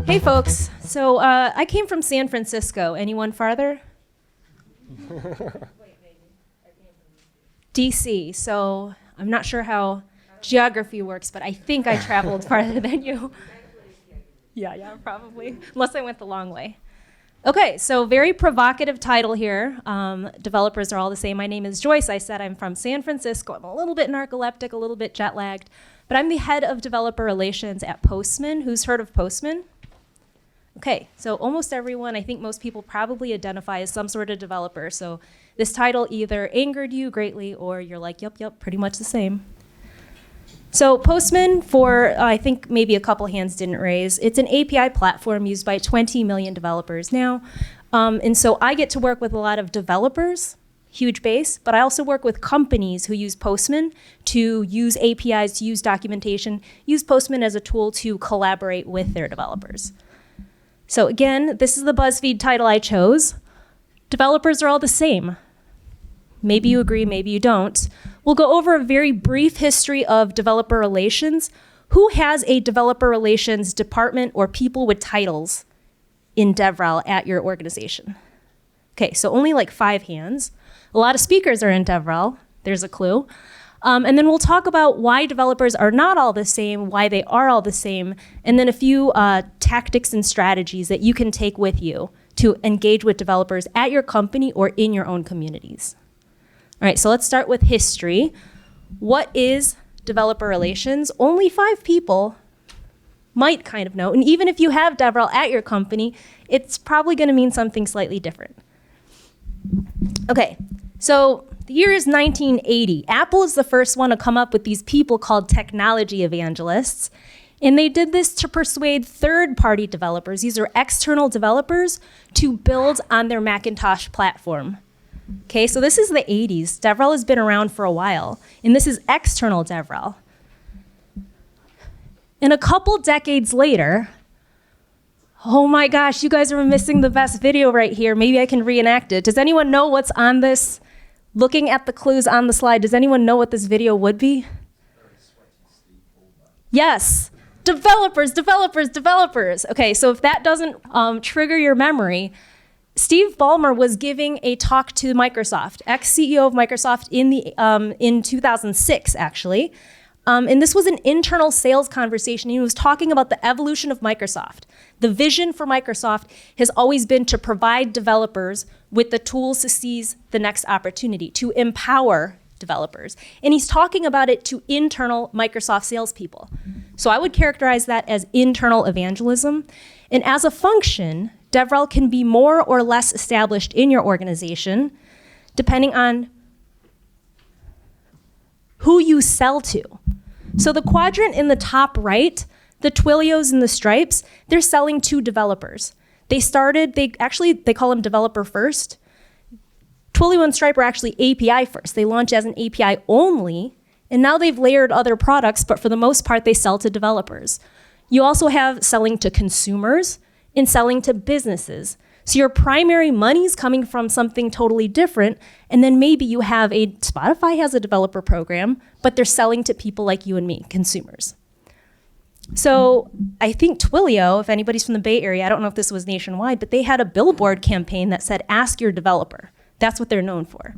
Hey folks, so I came from San Francisco. Anyone farther? DC, so I'm not sure how geography works, but I think I traveled farther than you. Yeah, probably, unless I went the long way. Okay, so very provocative title here. Developers are all the same. My name is Joyce. I said I'm from San Francisco. I'm a little bit narcoleptic, a little bit jet lagged, but I'm the head of developer relations at Postman. Who's heard of Postman? Okay, so almost everyone, I think most people probably identify as some sort of developer. So this title either angered you greatly or you're like, yep, pretty much the same. So Postman, for I think maybe a couple hands didn't raise, it's an API platform used by 20 million developers now. And so I get to work with a lot of developers, huge base, but I also work with companies who use Postman to use APIs, to use documentation, use Postman as a tool to collaborate with their developers. So again, this is the BuzzFeed title I chose. Developers are all the same. Maybe you agree, maybe you don't. We'll go over a very brief history of developer relations. Who has a developer relations department or people with titles in DevRel at your organization? Okay, so only like 5 hands. A lot of speakers are in DevRel. There's a clue. And then we'll talk about why developers are not all the same, why they are all the same, and then a few tactics and strategies that you can take with you to engage with developers at your company or in your own communities. All right, so let's start with history. What is developer relations? Only 5 people might kind of know, and even if you have DevRel at your company, it's probably going to mean something slightly different. Okay, so the year is 1980. Apple is the first one to come up with these people called technology evangelists. And they did this to persuade third-party developers, these are external developers, to build on their Macintosh platform. Okay, so this is the 80s. DevRel has been around for a while. And this is external DevRel. And a couple decades later, oh my gosh, you guys are missing the best video right here. Maybe I can reenact it. Does anyone know what's on this? Looking at the clues on the slide, does anyone know what this video would be? Yes, developers. Okay, so if that doesn't trigger your memory, Steve Ballmer was giving a talk to Microsoft, ex-CEO of Microsoft in 2006, actually. And this was an internal sales conversation. He was talking about the evolution of Microsoft. The vision for Microsoft has always been to provide developers with the tools to seize the next opportunity, to empower developers. And he's talking about it to internal Microsoft salespeople. So I would characterize that as internal evangelism. And as a function, DevRel can be more or less established in your organization, depending on who you sell to. So the quadrant in the top right, the Twilios and the Stripes, they're selling to developers. They call them developer first. Twilio and Stripe are actually API first. They launch as an API only, and now they've layered other products, but for the most part, they sell to developers. You also have selling to consumers and selling to businesses. So your primary money's coming from something totally different, and then maybe you have Spotify has a developer program, but they're selling to people like you and me, consumers. So I think Twilio, if anybody's from the Bay Area, I don't know if this was nationwide, but they had a billboard campaign that said, ask your developer. That's what they're known for.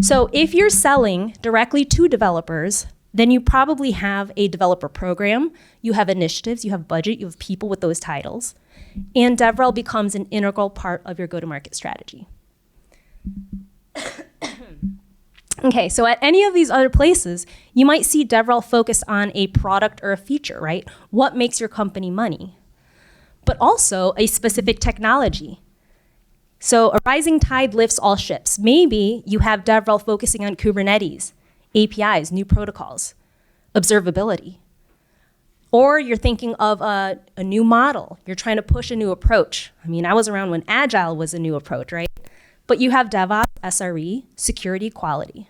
So if you're selling directly to developers, then you probably have a developer program, you have initiatives, you have budget, you have people with those titles, and DevRel becomes an integral part of your go-to-market strategy. Okay, so at any of these other places, you might see DevRel focus on a product or a feature, right? What makes your company money? But also a specific technology. So a rising tide lifts all ships. Maybe you have DevRel focusing on Kubernetes, APIs, new protocols, observability. Or you're thinking of a new model. You're trying to push a new approach. I mean, I was around when Agile was a new approach, right? But you have DevOps, SRE, security, quality.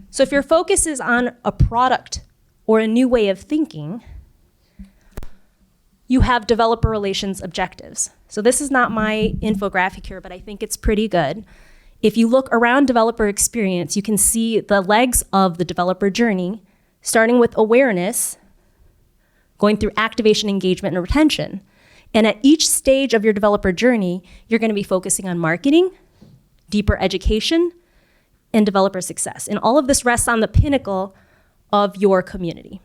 So if your focus is on a product or a new way of thinking, you have developer relations objectives. So this is not my infographic here, but I think it's pretty good. If you look around developer experience, you can see the legs of the developer journey, starting with awareness, going through activation, engagement, and retention. And at each stage of your developer journey, you're going to be focusing on marketing, deeper education, and developer success. And all of this rests on the pinnacle of your community.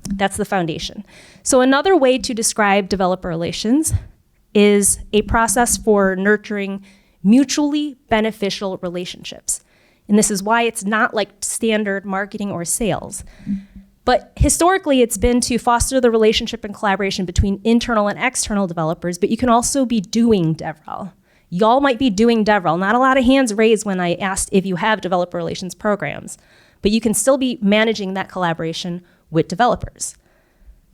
That's the foundation. So another way to describe developer relations is a process for nurturing mutually beneficial relationships. And this is why it's not like standard marketing or sales. But historically, it's been to foster the relationship and collaboration between internal and external developers, but you can also be doing DevRel. Y'all might be doing DevRel. Not a lot of hands raised when I asked if you have developer relations programs, but you can still be managing that collaboration with developers.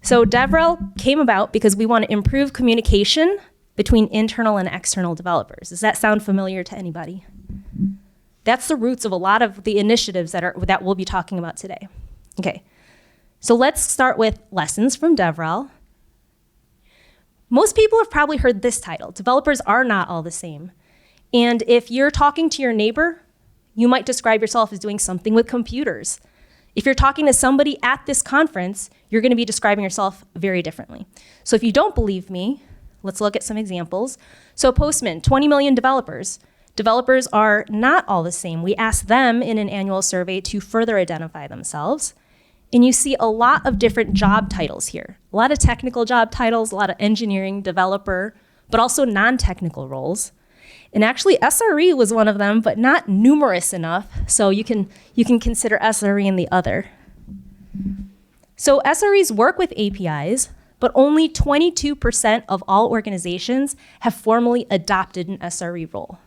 So DevRel came about because we want to improve communication between internal and external developers. Does that sound familiar to anybody? That's the roots of a lot of the initiatives that we'll be talking about today. Okay, so let's start with lessons from DevRel. Most people have probably heard this title, Developers Are Not All the Same. And if you're talking to your neighbor, you might describe yourself as doing something with computers. If you're talking to somebody at this conference, you're going to be describing yourself very differently. So if you don't believe me, let's look at some examples. So Postman, 20 million developers. Developers are not all the same. We asked them in an annual survey to further identify themselves. And you see a lot of different job titles here. A lot of technical job titles, a lot of engineering, developer, but also non-technical roles. And actually SRE was one of them, but not numerous enough, so you can consider SRE in the other. So SREs work with APIs, but only 22% of all organizations have formally adopted an SRE role.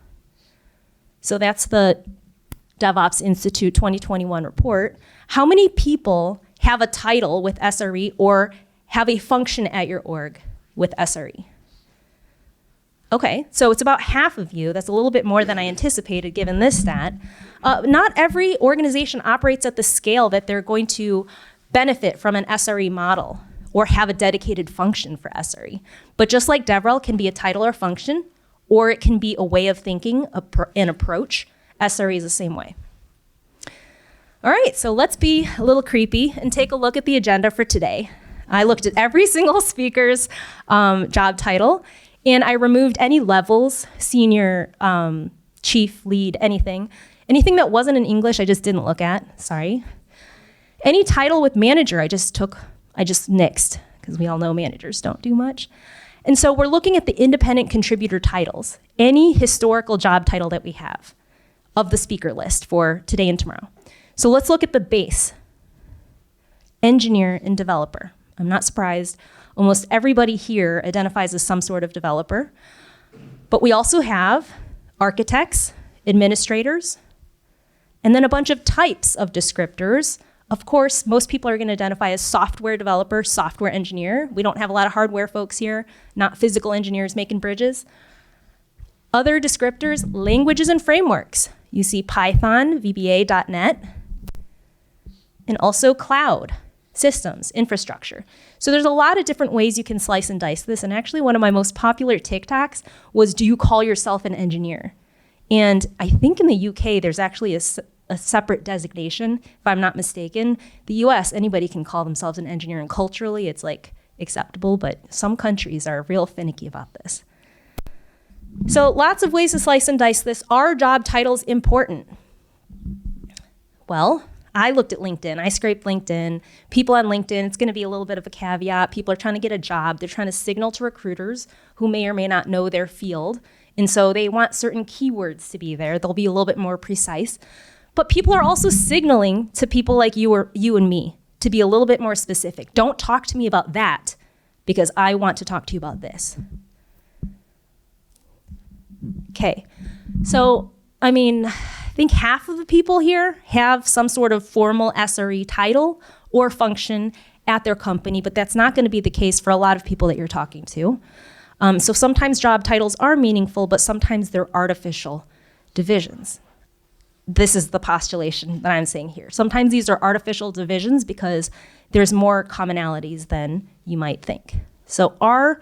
So that's the DevOps Institute 2021 report. How many people have a title with SRE or have a function at your org with SRE? Okay, so it's about half of you. That's a little bit more than I anticipated given this stat. Not every organization operates at the scale that they're going to benefit from an SRE model or have a dedicated function for SRE. But just like DevRel can be a title or function, or it can be a way of thinking, an approach, SRE is the same way. All right, so let's be a little creepy and take a look at the agenda for today. I looked at every single speaker's job title, and I removed any levels, senior, chief, lead, anything. Anything that wasn't in English, I just didn't look at, sorry. Any title with manager, I just nixed, because we all know managers don't do much. And so we're looking at the independent contributor titles, any historical job title that we have of the speaker list for today and tomorrow. So let's look at the base, engineer and developer. I'm not surprised. Almost everybody here identifies as some sort of developer. But we also have architects, administrators, and then a bunch of types of descriptors. Of course, most people are going to identify as software developer, software engineer. We don't have a lot of hardware folks here, not physical engineers making bridges. Other descriptors, languages and frameworks. You see Python, VBA, .NET, and also cloud, systems, infrastructure. So there's a lot of different ways you can slice and dice this, and actually one of my most popular TikToks was, do you call yourself an engineer? And I think in the UK, there's actually a separate designation, if I'm not mistaken. The US, anybody can call themselves an engineer, and culturally it's like acceptable, but some countries are real finicky about this. So lots of ways to slice and dice this. Are job titles important? Well, I looked at LinkedIn. I scraped LinkedIn. People on LinkedIn, it's going to be a little bit of a caveat. People are trying to get a job. They're trying to signal to recruiters who may or may not know their field. And so they want certain keywords to be there. They'll be a little bit more precise. But people are also signaling to people like you and me to be a little bit more specific. Don't talk to me about that because I want to talk to you about this. Okay, so I think half of the people here have some sort of formal SRE title or function at their company, but that's not going to be the case for a lot of people that you're talking to. So sometimes job titles are meaningful, but sometimes they're artificial divisions. This is the postulation that I'm saying here. Sometimes these are artificial divisions because there's more commonalities than you might think. So are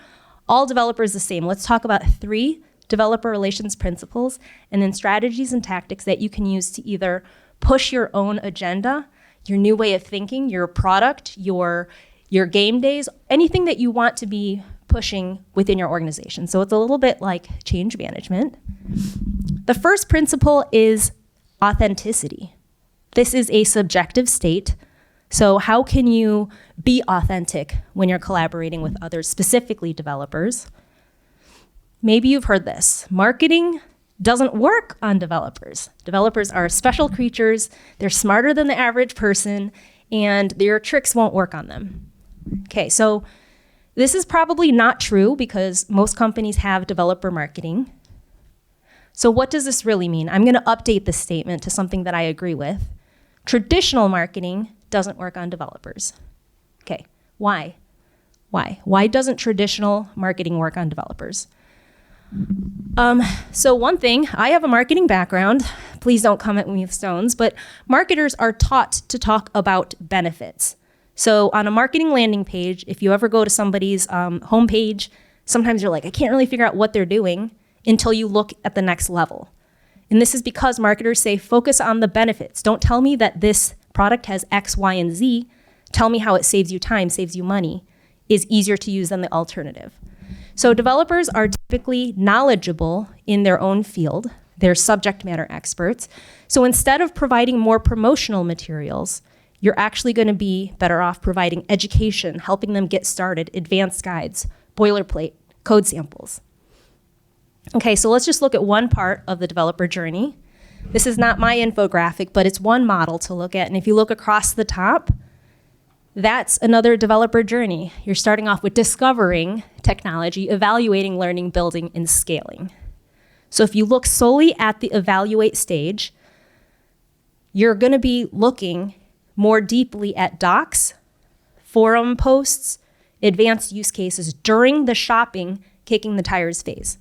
all developers the same? Let's talk about 3 developer relations principles, and then strategies and tactics that you can use to either push your own agenda, your new way of thinking, your product, your game days, anything that you want to be pushing within your organization. So it's a little bit like change management. The first principle is authenticity. This is a subjective state. So how can you be authentic when you're collaborating with others, specifically developers? Maybe you've heard this. Marketing doesn't work on developers. Developers are special creatures. They're smarter than the average person, and their tricks won't work on them. Okay, so this is probably not true because most companies have developer marketing. So what does this really mean? I'm going to update this statement to something that I agree with. Traditional marketing doesn't work on developers. Okay, why? Why doesn't traditional marketing work on developers? So one thing, I have a marketing background. Please don't come at me with stones, but marketers are taught to talk about benefits. So on a marketing landing page, if you ever go to somebody's homepage, sometimes you're like, I can't really figure out what they're doing until you look at the next level. And this is because marketers say, focus on the benefits. Don't tell me that this product has X, Y, and Z. Tell me how it saves you time, saves you money, is easier to use than the alternative. So developers are typically knowledgeable in their own field. They're subject matter experts. So instead of providing more promotional materials, you're actually going to be better off providing education, helping them get started, advanced guides, boilerplate, code samples. Okay, so let's just look at one part of the developer journey. This is not my infographic, but it's one model to look at. And if you look across the top, that's another developer journey. You're starting off with discovering technology, evaluating, learning, building, and scaling. So if you look solely at the evaluate stage, you're going to be looking more deeply at docs, forum posts, advanced use cases during the shopping, kicking the tires phase.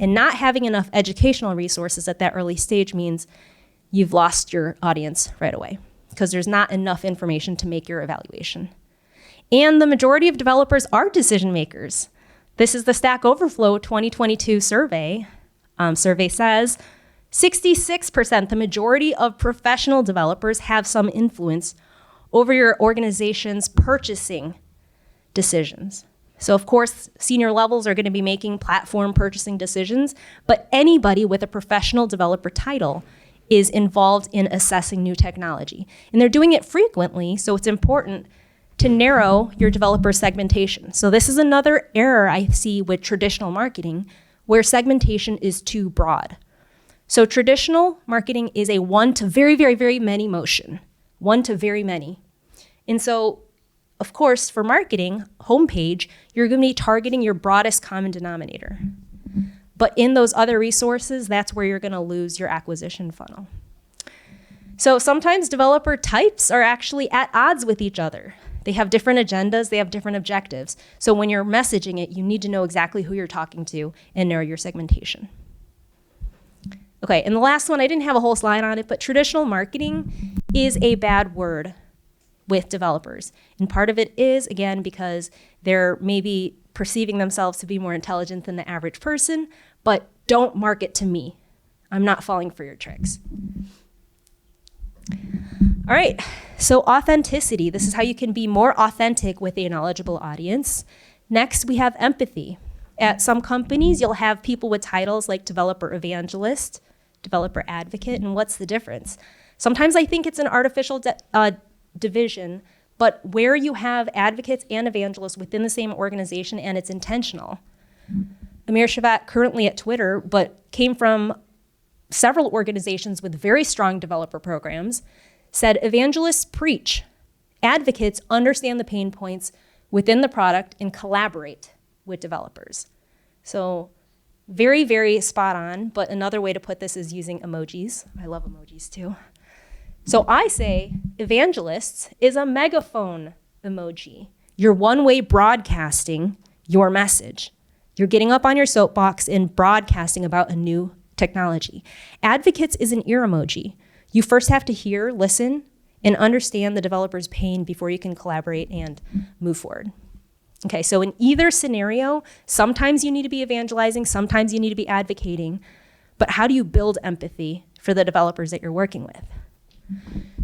And not having enough educational resources at that early stage means you've lost your audience right away because there's not enough information to make your evaluation. And the majority of developers are decision makers. This is the Stack Overflow 2022 survey. Survey says 66%, the majority of professional developers have some influence over your organization's purchasing decisions. So of course, senior levels are going to be making platform purchasing decisions, but anybody with a professional developer title is involved in assessing new technology. And they're doing it frequently, so it's important to narrow your developer segmentation. So this is another error I see with traditional marketing, where segmentation is too broad. So traditional marketing is a one to very, very, very many motion, one to very many. And so, of course, for marketing, homepage, you're going to be targeting your broadest common denominator. But in those other resources, that's where you're going to lose your acquisition funnel. So sometimes developer types are actually at odds with each other. They have different agendas, they have different objectives. So when you're messaging it, you need to know exactly who you're talking to and narrow your segmentation. Okay, and the last one, I didn't have a whole slide on it, but traditional marketing is a bad word with developers. And part of it is, again, because they're maybe perceiving themselves to be more intelligent than the average person, but don't market to me. I'm not falling for your tricks. All right, so authenticity. This is how you can be more authentic with a knowledgeable audience. Next, we have empathy. At some companies, you'll have people with titles like developer evangelist, developer advocate, and what's the difference? Sometimes I think it's an artificial division, but where you have advocates and evangelists within the same organization and it's intentional. Amir Shavat, currently at Twitter, but came from several organizations with very strong developer programs, said evangelists preach, advocates understand the pain points within the product and collaborate with developers. So very, very spot on, but another way to put this is using emojis. I love emojis too. So I say evangelists is a megaphone emoji. You're one-way broadcasting your message. You're getting up on your soapbox and broadcasting about a new technology. Advocates is an ear emoji. You first have to hear, listen, and understand the developer's pain before you can collaborate and move forward. Okay, so in either scenario, sometimes you need to be evangelizing, sometimes you need to be advocating, but how do you build empathy for the developers that you're working with?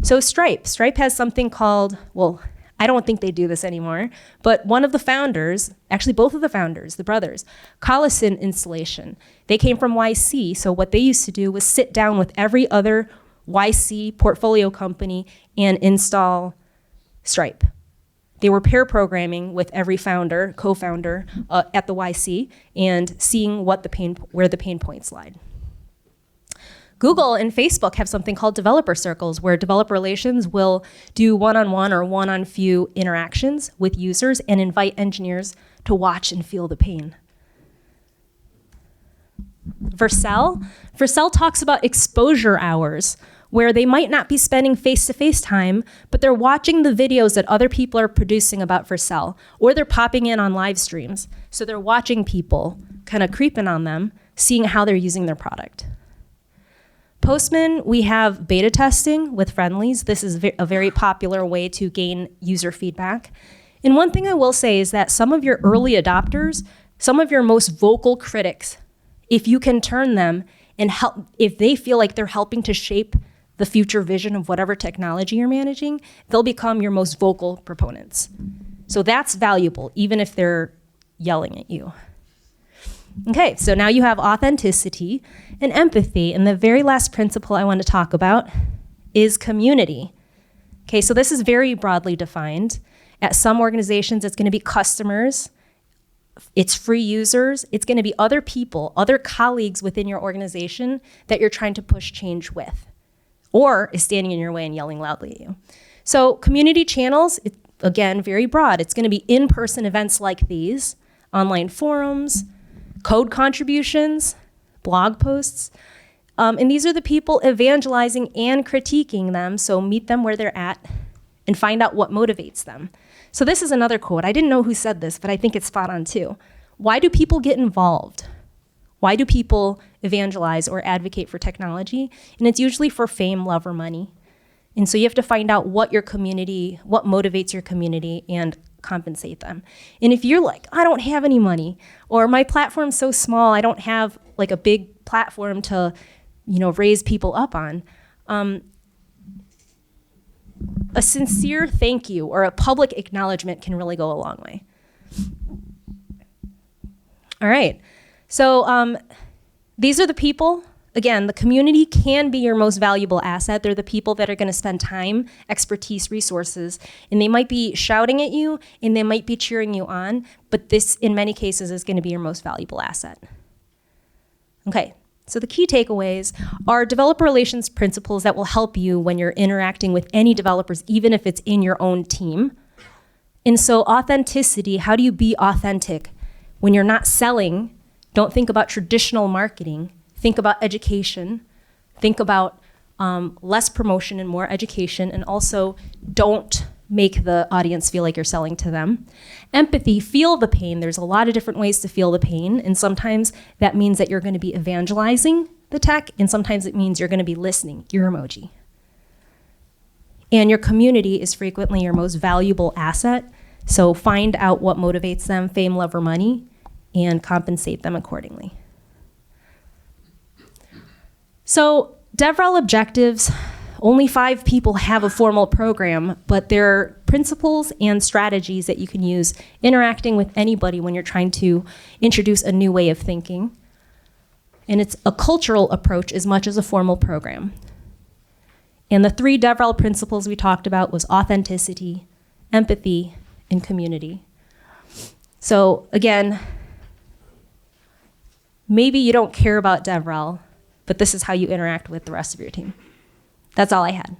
So Stripe has something called, well, I don't think they do this anymore, but one of the founders, actually both of the founders, the brothers, Collison installation. They came from YC, so what they used to do was sit down with every other YC portfolio company and install Stripe. They were pair programming with every founder, co-founder at the YC and seeing where the pain points lied. Google and Facebook have something called developer circles, where developer relations will do one-on-one or one-on-few interactions with users and invite engineers to watch and feel the pain. Vercel talks about exposure hours, where they might not be spending face-to-face time, but they're watching the videos that other people are producing about Vercel, or they're popping in on live streams. So they're watching people, kind of creeping on them, seeing how they're using their product. Postman, we have beta testing with friendlies. This is a very popular way to gain user feedback. And one thing I will say is that some of your early adopters, some of your most vocal critics, if you can turn them and help, if they feel like they're helping to shape the future vision of whatever technology you're managing, they'll become your most vocal proponents. So that's valuable, even if they're yelling at you. Okay, so now you have authenticity and empathy, and the very last principle I want to talk about is community. Okay, so this is very broadly defined. At some organizations, it's going to be customers, it's free users, it's going to be other people, other colleagues within your organization that you're trying to push change with, or is standing in your way and yelling loudly at you. So community channels, again, very broad. It's going to be in-person events like these, online forums, code contributions, blog posts, and these are the people evangelizing and critiquing them, so meet them where they're at and find out what motivates them. So this is another quote. I didn't know who said this, but I think it's spot on too. Why do people get involved? Why do people evangelize or advocate for technology? And it's usually for fame, love, or money. And so you have to find out what motivates your community and compensate them. And if you're like, I don't have any money, or my platform's so small, I don't have like a big platform to, raise people up on, a sincere thank you or a public acknowledgement can really go a long way. All right, so these are the people. Again, the community can be your most valuable asset. They're the people that are going to spend time, expertise, resources, and they might be shouting at you and they might be cheering you on, but this, in many cases, is going to be your most valuable asset. Okay, so the key takeaways are developer relations principles that will help you when you're interacting with any developers, even if it's in your own team. And so authenticity, how do you be authentic? When you're not selling, don't think about traditional marketing. Think about education, think about less promotion and more education, and also don't make the audience feel like you're selling to them. Empathy, feel the pain. There's a lot of different ways to feel the pain, and sometimes that means that you're going to be evangelizing the tech, and sometimes it means you're going to be listening, your emoji. And your community is frequently your most valuable asset, so find out what motivates them, fame, love, or money, and compensate them accordingly. So DevRel objectives, only 5 people have a formal program, but there are principles and strategies that you can use interacting with anybody when you're trying to introduce a new way of thinking. And it's a cultural approach as much as a formal program. And the 3 DevRel principles we talked about was authenticity, empathy, and community. So again, maybe you don't care about DevRel, but this is how you interact with the rest of your team. That's all I had.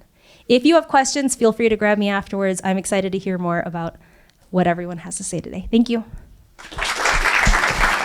If you have questions, feel free to grab me afterwards. I'm excited to hear more about what everyone has to say today. Thank you.